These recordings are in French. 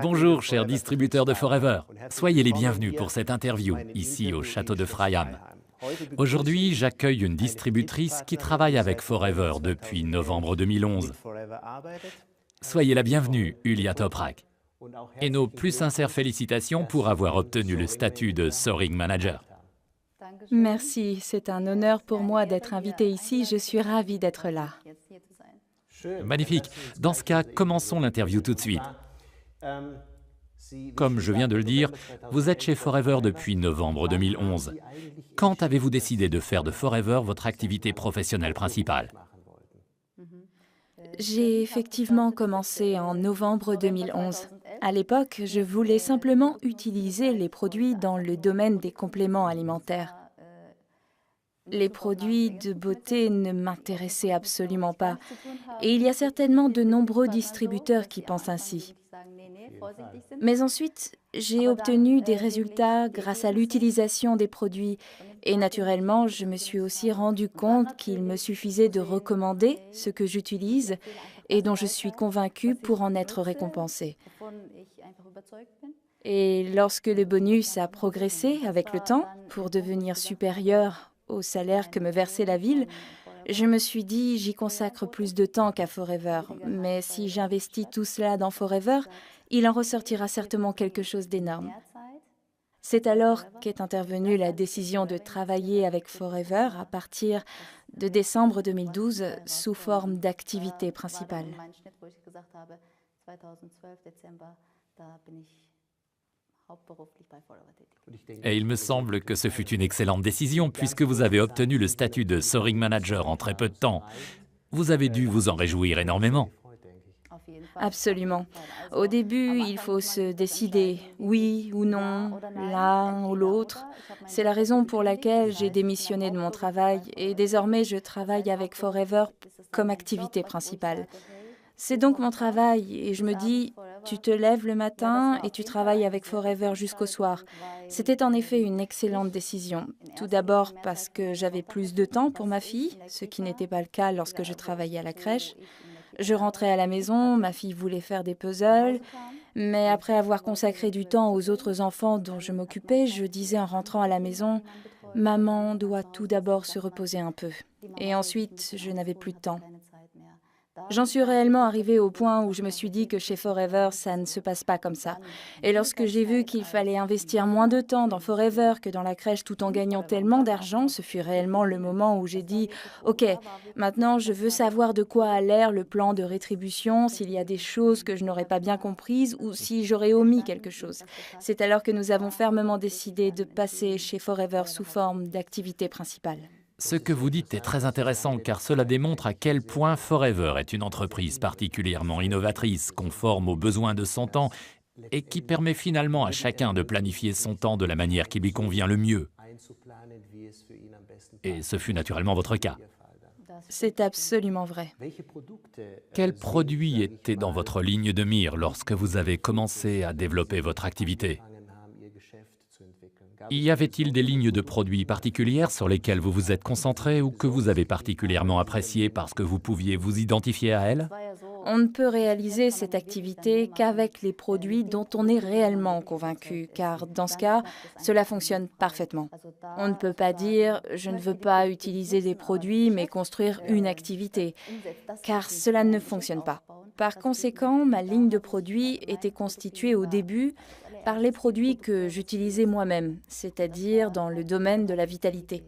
Bonjour, chers distributeurs de Forever. Soyez les bienvenus pour cette interview, ici au château de Freiham. Aujourd'hui, j'accueille une distributrice qui travaille avec Forever depuis novembre 2011. Soyez la bienvenue, Julia Toprak. Et nos plus sincères félicitations pour avoir obtenu le statut de Soaring Manager. Merci, c'est un honneur pour moi d'être invitée ici, je suis ravie d'être là. Magnifique. Dans ce cas, commençons l'interview tout de suite. Comme je viens de le dire, vous êtes chez Forever depuis novembre 2011. Quand avez-vous décidé de faire de Forever votre activité professionnelle principale? J'ai effectivement commencé en novembre 2011. À l'époque, je voulais simplement utiliser les produits dans le domaine des compléments alimentaires. Les produits de beauté ne m'intéressaient absolument pas. Et il y a certainement de nombreux distributeurs qui pensent ainsi. Mais ensuite, j'ai obtenu des résultats grâce à l'utilisation des produits. Et naturellement, je me suis aussi rendu compte qu'il me suffisait de recommander ce que j'utilise et dont je suis convaincue pour en être récompensée. Et lorsque le bonus a progressé avec le temps pour devenir supérieur au salaire que me versait la ville, je me suis dit, j'y consacre plus de temps qu'à Forever. Mais si j'investis tout cela dans Forever, il en ressortira certainement quelque chose d'énorme. C'est alors qu'est intervenue la décision de travailler avec Forever à partir de décembre 2012 sous forme d'activité principale. Et il me semble que ce fut une excellente décision puisque vous avez obtenu le statut de Soaring Manager en très peu de temps. Vous avez dû vous en réjouir énormément. Absolument. Au début, il faut se décider, oui ou non, l'un ou l'autre. C'est la raison pour laquelle j'ai démissionné de mon travail et désormais je travaille avec Forever comme activité principale. C'est donc mon travail et je me dis, tu te lèves le matin et tu travailles avec Forever jusqu'au soir. C'était en effet une excellente décision. Tout d'abord parce que j'avais plus de temps pour ma fille, ce qui n'était pas le cas lorsque je travaillais à la crèche. Je rentrais à la maison, ma fille voulait faire des puzzles, mais après avoir consacré du temps aux autres enfants dont je m'occupais, je disais en rentrant à la maison, « Maman doit tout d'abord se reposer un peu. » Et ensuite, je n'avais plus de temps. J'en suis réellement arrivée au point où je me suis dit que chez Forever, ça ne se passe pas comme ça. Et lorsque j'ai vu qu'il fallait investir moins de temps dans Forever que dans la crèche tout en gagnant tellement d'argent, ce fut réellement le moment où j'ai dit « Ok, maintenant je veux savoir de quoi a l'air le plan de rétribution, s'il y a des choses que je n'aurais pas bien comprises ou si j'aurais omis quelque chose. » C'est alors que nous avons fermement décidé de passer chez Forever sous forme d'activité principale. Ce que vous dites est très intéressant car cela démontre à quel point Forever est une entreprise particulièrement innovatrice, conforme aux besoins de son temps et qui permet finalement à chacun de planifier son temps de la manière qui lui convient le mieux. Et ce fut naturellement votre cas. C'est absolument vrai. Quels produits étaient dans votre ligne de mire lorsque vous avez commencé à développer votre activité? Y avait-il des lignes de produits particulières sur lesquelles vous vous êtes concentré ou que vous avez particulièrement appréciées parce que vous pouviez vous identifier à elles? On ne peut réaliser cette activité qu'avec les produits dont on est réellement convaincu, car dans ce cas, cela fonctionne parfaitement. On ne peut pas dire « je ne veux pas utiliser des produits mais construire une activité », car cela ne fonctionne pas. Par conséquent, ma ligne de produits était constituée au début par les produits que j'utilisais moi-même, c'est-à-dire dans le domaine de la vitalité.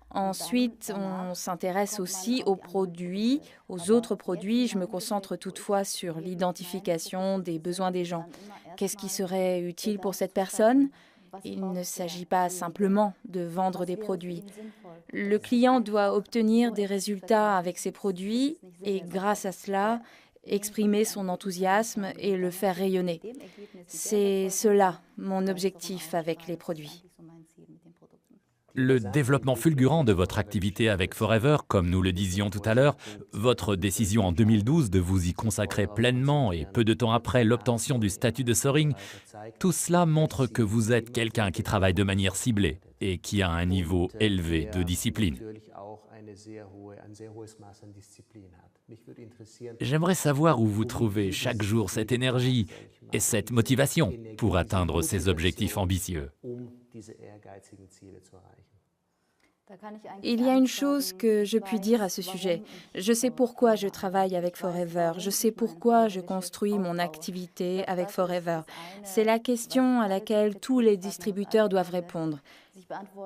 Ensuite, on s'intéresse aussi aux produits, aux autres produits. Je me concentre toutefois sur l'identification des besoins des gens. Qu'est-ce qui serait utile pour cette personne? Il ne s'agit pas simplement de vendre des produits. Le client doit obtenir des résultats avec ses produits et grâce à cela, exprimer son enthousiasme et le faire rayonner. C'est cela, mon objectif avec les produits. Le développement fulgurant de votre activité avec Forever, comme nous le disions tout à l'heure, votre décision en 2012 de vous y consacrer pleinement et peu de temps après l'obtention du statut de Soaring, tout cela montre que vous êtes quelqu'un qui travaille de manière ciblée et qui a un niveau élevé de discipline. J'aimerais savoir où vous trouvez chaque jour cette énergie et cette motivation pour atteindre ces objectifs ambitieux. Il y a une chose que je puis dire à ce sujet. Je sais pourquoi je travaille avec Forever. Je sais pourquoi je construis mon activité avec Forever. C'est la question à laquelle tous les distributeurs doivent répondre.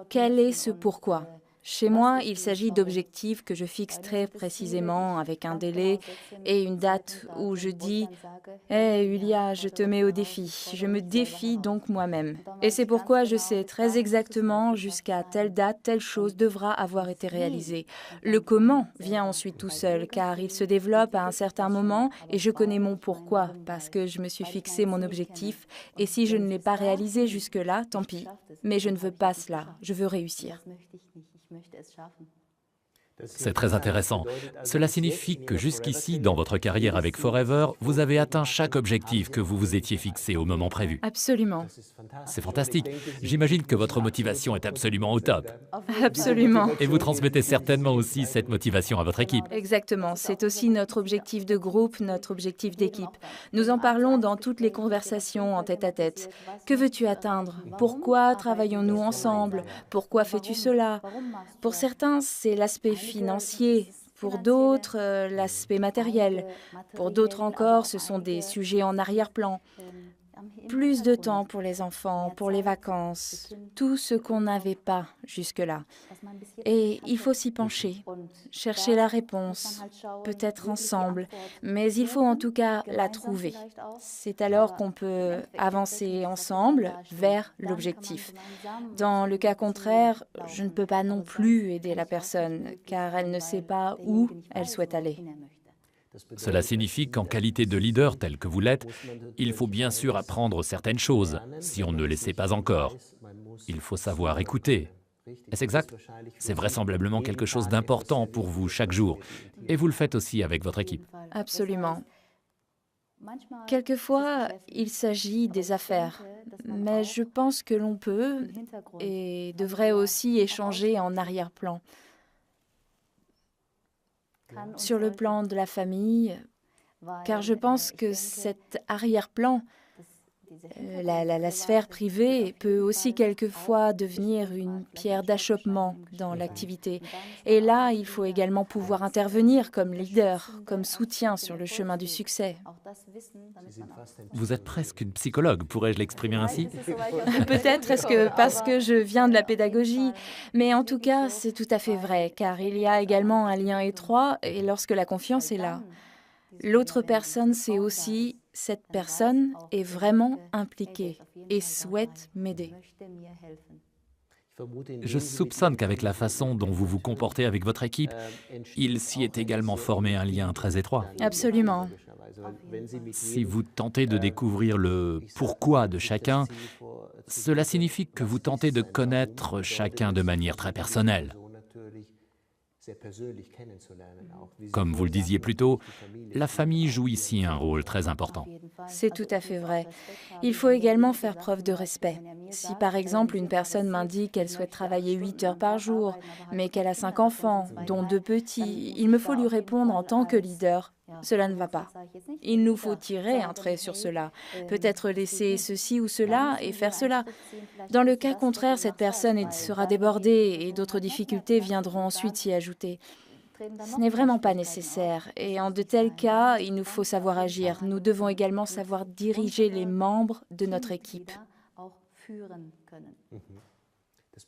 Quel est ce pourquoi ? Chez moi, il s'agit d'objectifs que je fixe très précisément avec un délai et une date où je dis « Hé, Yulia, je te mets au défi. Je me défie donc moi-même. » Et c'est pourquoi je sais très exactement jusqu'à telle date, telle chose devra avoir été réalisée. Le comment vient ensuite tout seul, car il se développe à un certain moment et je connais mon pourquoi, parce que je me suis fixé mon objectif. Et si je ne l'ai pas réalisé jusque-là, tant pis. Mais je ne veux pas cela. Je veux réussir. C'est très intéressant. Cela signifie que jusqu'ici, dans votre carrière avec Forever, vous avez atteint chaque objectif que vous vous étiez fixé au moment prévu. Absolument. C'est fantastique. J'imagine que votre motivation est absolument au top. Absolument. Et vous transmettez certainement aussi cette motivation à votre équipe. Exactement. C'est aussi notre objectif de groupe, notre objectif d'équipe. Nous en parlons dans toutes les conversations en tête-à-tête. Que veux-tu atteindre? Pourquoi travaillons-nous ensemble? Pourquoi fais-tu cela? Pour certains, c'est l'aspect financier. Pour d'autres, l'aspect matériel. Pour d'autres encore, ce sont des sujets en arrière-plan. Plus de temps pour les enfants, pour les vacances, tout ce qu'on n'avait pas jusque-là. Et il faut s'y pencher, chercher la réponse, peut-être ensemble, mais il faut en tout cas la trouver. C'est alors qu'on peut avancer ensemble vers l'objectif. Dans le cas contraire, je ne peux pas non plus aider la personne, car elle ne sait pas où elle souhaite aller. Cela signifie qu'en qualité de leader tel que vous l'êtes, il faut bien sûr apprendre certaines choses, si on ne les sait pas encore. Il faut savoir écouter. Est-ce exact? C'est vraisemblablement quelque chose d'important pour vous chaque jour. Et vous le faites aussi avec votre équipe. Absolument. Quelquefois, il s'agit des affaires, mais je pense que l'on peut et devrait aussi échanger en arrière-plan. Sur le plan de la famille, car je pense que cet arrière-plan, la sphère privée, peut aussi quelquefois devenir une pierre d'achoppement dans l'activité. Et là, il faut également pouvoir intervenir comme leader, comme soutien sur le chemin du succès. Vous êtes presque une psychologue, pourrais-je l'exprimer ainsi? Peut-être est-ce que parce que je viens de la pédagogie, mais en tout cas, c'est tout à fait vrai, car il y a également un lien étroit et lorsque la confiance est là. L'autre personne sait aussi, cette personne est vraiment impliquée et souhaite m'aider. Je soupçonne qu'avec la façon dont vous vous comportez avec votre équipe, il s'y est également formé un lien très étroit. Absolument. Si vous tentez de découvrir le pourquoi de chacun, cela signifie que vous tentez de connaître chacun de manière très personnelle. Comme vous le disiez plus tôt, la famille joue ici un rôle très important. C'est tout à fait vrai. Il faut également faire preuve de respect. Si par exemple une personne m'indique qu'elle souhaite travailler 8 heures par jour, mais qu'elle a 5 enfants, dont 2 petits, il me faut lui répondre en tant que leader. Cela ne va pas. Il nous faut tirer un trait sur cela, peut-être laisser ceci ou cela et faire cela. Dans le cas contraire, cette personne sera débordée et d'autres difficultés viendront ensuite s'y ajouter. Ce n'est vraiment pas nécessaire et en de tels cas, il nous faut savoir agir. Nous devons également savoir diriger les membres de notre équipe.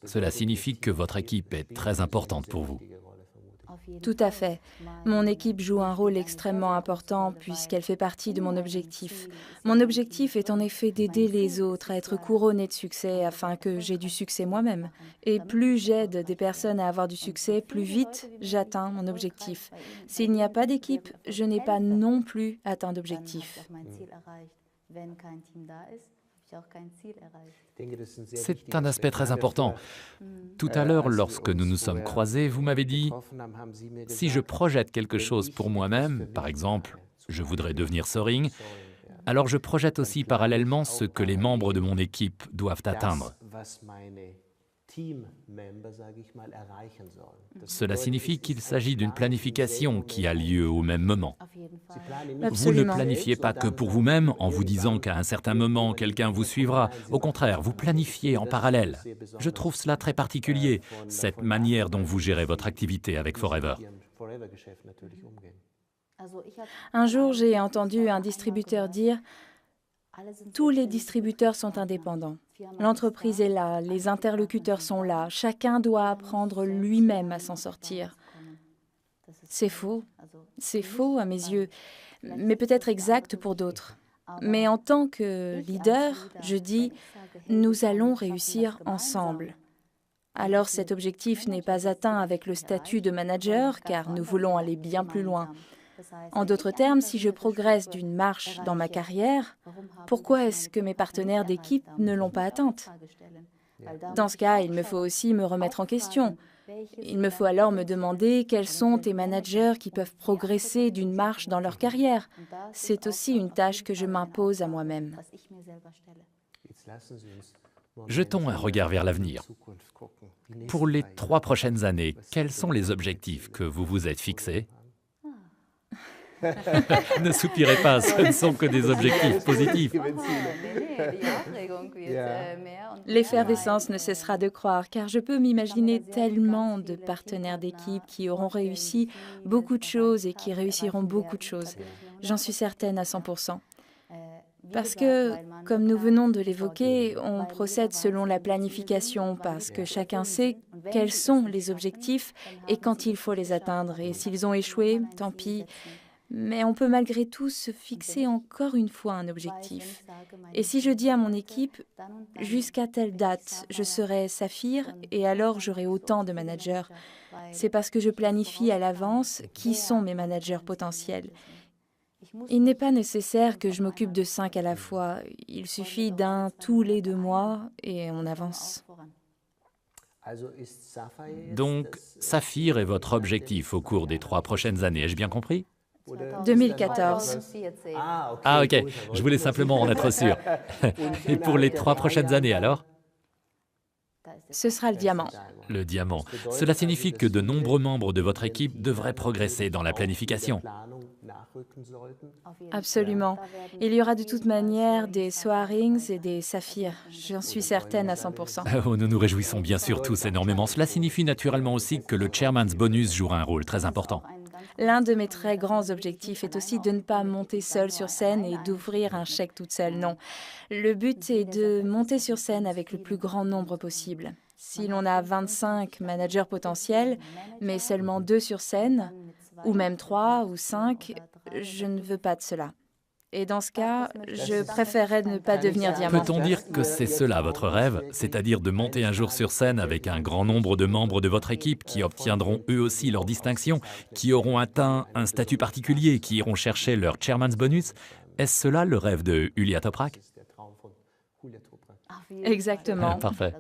Cela signifie que votre équipe est très importante pour vous. Tout à fait. Mon équipe joue un rôle extrêmement important puisqu'elle fait partie de mon objectif. Mon objectif est en effet d'aider les autres à être couronnés de succès afin que j'ai du succès moi-même. Et plus j'aide des personnes à avoir du succès, plus vite j'atteins mon objectif. S'il n'y a pas d'équipe, je n'ai pas non plus atteint d'objectif. C'est un aspect très important. Tout à l'heure, lorsque nous nous sommes croisés, vous m'avez dit « Si je projette quelque chose pour moi-même, par exemple, je voudrais devenir soaring, alors je projette aussi parallèlement ce que les membres de mon équipe doivent atteindre. » Cela signifie qu'il s'agit d'une planification qui a lieu au même moment. Vous ne Absolument. planifiez pas que pour vous-même en vous disant qu'à un certain moment, quelqu'un vous suivra. Au contraire, vous planifiez en parallèle. Je trouve cela très particulier, cette manière dont vous gérez votre activité avec Forever. Un jour, j'ai entendu un distributeur dire « Tous les distributeurs sont indépendants. L'entreprise est là, les interlocuteurs sont là, chacun doit apprendre lui-même à s'en sortir. » C'est faux. C'est faux à mes yeux, mais peut-être exact pour d'autres. Mais en tant que leader, je dis « Nous allons réussir ensemble ». Alors cet objectif n'est pas atteint avec le statut de manager, car nous voulons aller bien plus loin. En d'autres termes, si je progresse d'une marche dans ma carrière, pourquoi est-ce que mes partenaires d'équipe ne l'ont pas atteinte? Dans ce cas, il me faut aussi me remettre en question. Il me faut alors me demander quels sont tes managers qui peuvent progresser d'une marche dans leur carrière. C'est aussi une tâche que je m'impose à moi-même. Jetons un regard vers l'avenir. Pour les 3 prochaines années, quels sont les objectifs que vous vous êtes fixés? Ne soupirez pas, ce ne sont que des objectifs positifs. L'effervescence ne cessera de croître, car je peux m'imaginer tellement de partenaires d'équipe qui auront réussi beaucoup de choses et qui réussiront beaucoup de choses. J'en suis certaine à 100%. Parce que, comme nous venons de l'évoquer, on procède selon la planification parce que chacun sait quels sont les objectifs et quand il faut les atteindre. Et s'ils ont échoué, tant pis. Mais on peut malgré tout se fixer encore une fois un objectif. Et si je dis à mon équipe, jusqu'à telle date, je serai saphir et alors j'aurai autant de managers, c'est parce que je planifie à l'avance qui sont mes managers potentiels. Il n'est pas nécessaire que je m'occupe de 5 à la fois. Il suffit d'un tous les 2 mois et on avance. Donc, Saphir est votre objectif au cours des 3 prochaines années, ai-je bien compris? 2014. Ah ok, je voulais simplement en être sûr. Et pour les 3 prochaines années alors? Ce sera le diamant. Le diamant. Cela signifie que de nombreux membres de votre équipe devraient progresser dans la planification. Absolument. Il y aura de toute manière des Soarings et des saphirs. J'en suis certaine à 100%. Oh, nous nous réjouissons bien sûr tous énormément. Cela signifie naturellement aussi que le Chairman's Bonus jouera un rôle très important. L'un de mes très grands objectifs est aussi de ne pas monter seule sur scène et d'ouvrir un chèque toute seule, non. Le but est de monter sur scène avec le plus grand nombre possible. Si l'on a 25 managers potentiels, mais seulement 2 sur scène, ou même 3 ou 5, je ne veux pas de cela. Et dans ce cas, je préférerais ne pas devenir diamant. Peut-on dire que c'est cela votre rêve, c'est-à-dire de monter un jour sur scène avec un grand nombre de membres de votre équipe qui obtiendront eux aussi leur distinction, qui auront atteint un statut particulier, qui iront chercher leur Chairman's Bonus? Est-ce cela le rêve de Julia Toprak? Exactement. Parfait.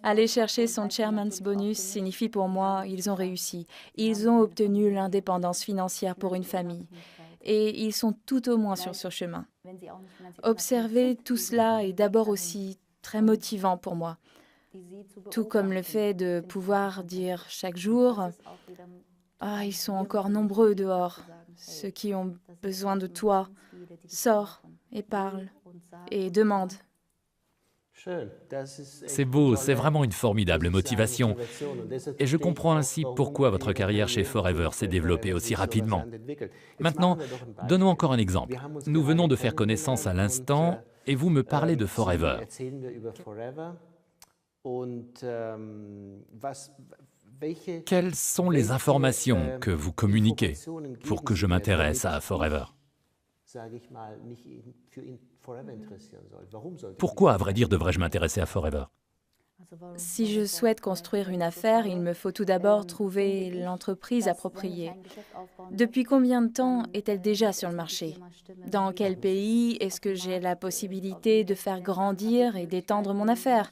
Aller chercher son Chairman's Bonus signifie pour moi, ils ont réussi. Ils ont obtenu l'indépendance financière pour une famille. Et ils sont tout au moins sur ce chemin. Observer tout cela est d'abord aussi très motivant pour moi. Tout comme le fait de pouvoir dire chaque jour « Ah, ils sont encore nombreux dehors, ceux qui ont besoin de toi. Sors et parle et demande. » C'est beau, c'est vraiment une formidable motivation. Et je comprends ainsi pourquoi votre carrière chez Forever s'est développée aussi rapidement. Maintenant, donnons encore un exemple. Nous venons de faire connaissance à l'instant et vous me parlez de Forever. Quelles sont les informations que vous communiquez pour que je m'intéresse à Forever? Pourquoi, à vrai dire, devrais-je m'intéresser à Forever? Si je souhaite construire une affaire, il me faut tout d'abord trouver l'entreprise appropriée. Depuis combien de temps est-elle déjà sur le marché? Dans quel pays est-ce que j'ai la possibilité de faire grandir et d'étendre mon affaire?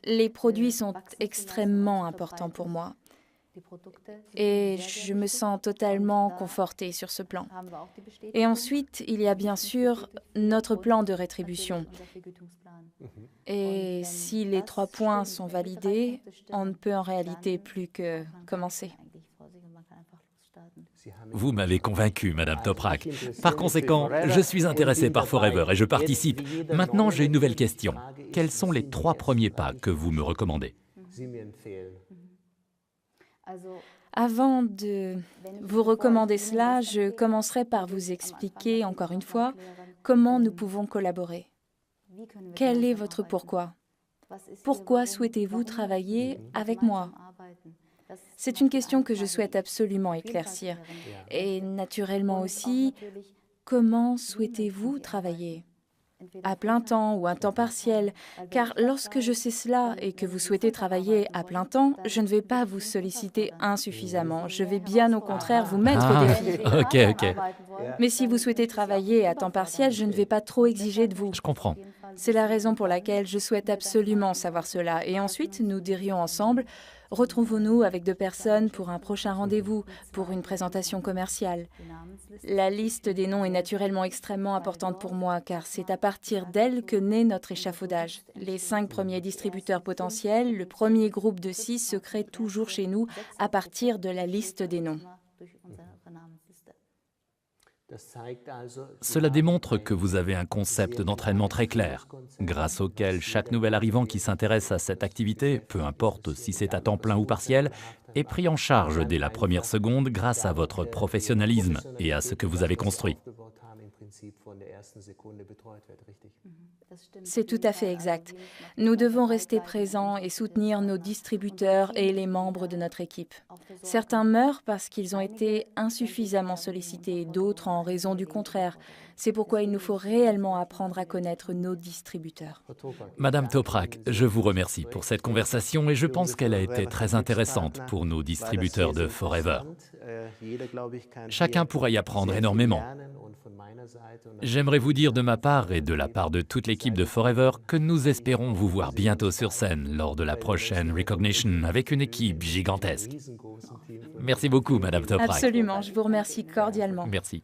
Les produits sont extrêmement importants pour moi. Et je me sens totalement confortée sur ce plan. Et ensuite, il y a bien sûr notre plan de rétribution. Et si les 3 points sont validés, on ne peut en réalité plus que commencer. Vous m'avez convaincu, Madame Toprak. Par conséquent, je suis intéressé par Forever et je participe. Maintenant, j'ai une nouvelle question. Quels sont les 3 premiers pas que vous me recommandez? Avant de vous recommander cela, je commencerai par vous expliquer, encore une fois, comment nous pouvons collaborer. Quel est votre pourquoi? Pourquoi souhaitez-vous travailler avec moi? C'est une question que je souhaite absolument éclaircir. Et naturellement aussi, comment souhaitez-vous travailler? À plein temps ou à temps partiel? Car lorsque je sais cela et que vous souhaitez travailler à plein temps, je ne vais pas vous solliciter insuffisamment. Je vais bien au contraire vous mettre au défi. Ok. Mais si vous souhaitez travailler à temps partiel, je ne vais pas trop exiger de vous. Je comprends. C'est la raison pour laquelle je souhaite absolument savoir cela. Et ensuite, nous dirions ensemble, retrouvons-nous avec 2 personnes pour un prochain rendez-vous, pour une présentation commerciale. La liste des noms est naturellement extrêmement importante pour moi, car c'est à partir d'elle que naît notre échafaudage. Les 5 premiers distributeurs potentiels, le premier groupe de 6 se crée toujours chez nous à partir de la liste des noms. Cela démontre que vous avez un concept d'entraînement très clair, grâce auquel chaque nouvel arrivant qui s'intéresse à cette activité, peu importe si c'est à temps plein ou partiel, est pris en charge dès la première seconde grâce à votre professionnalisme et à ce que vous avez construit. C'est tout à fait exact. Nous devons rester présents et soutenir nos distributeurs et les membres de notre équipe. Certains meurent parce qu'ils ont été insuffisamment sollicités, d'autres en raison du contraire. C'est pourquoi il nous faut réellement apprendre à connaître nos distributeurs. Madame Toprak, je vous remercie pour cette conversation et je pense qu'elle a été très intéressante pour nos distributeurs de Forever. Chacun pourra y apprendre énormément. J'aimerais vous dire de ma part et de la part de toute l'équipe de Forever que nous espérons vous voir bientôt sur scène lors de la prochaine Recognition avec une équipe gigantesque. Merci beaucoup, Madame Toprak. Absolument, je vous remercie cordialement. Merci.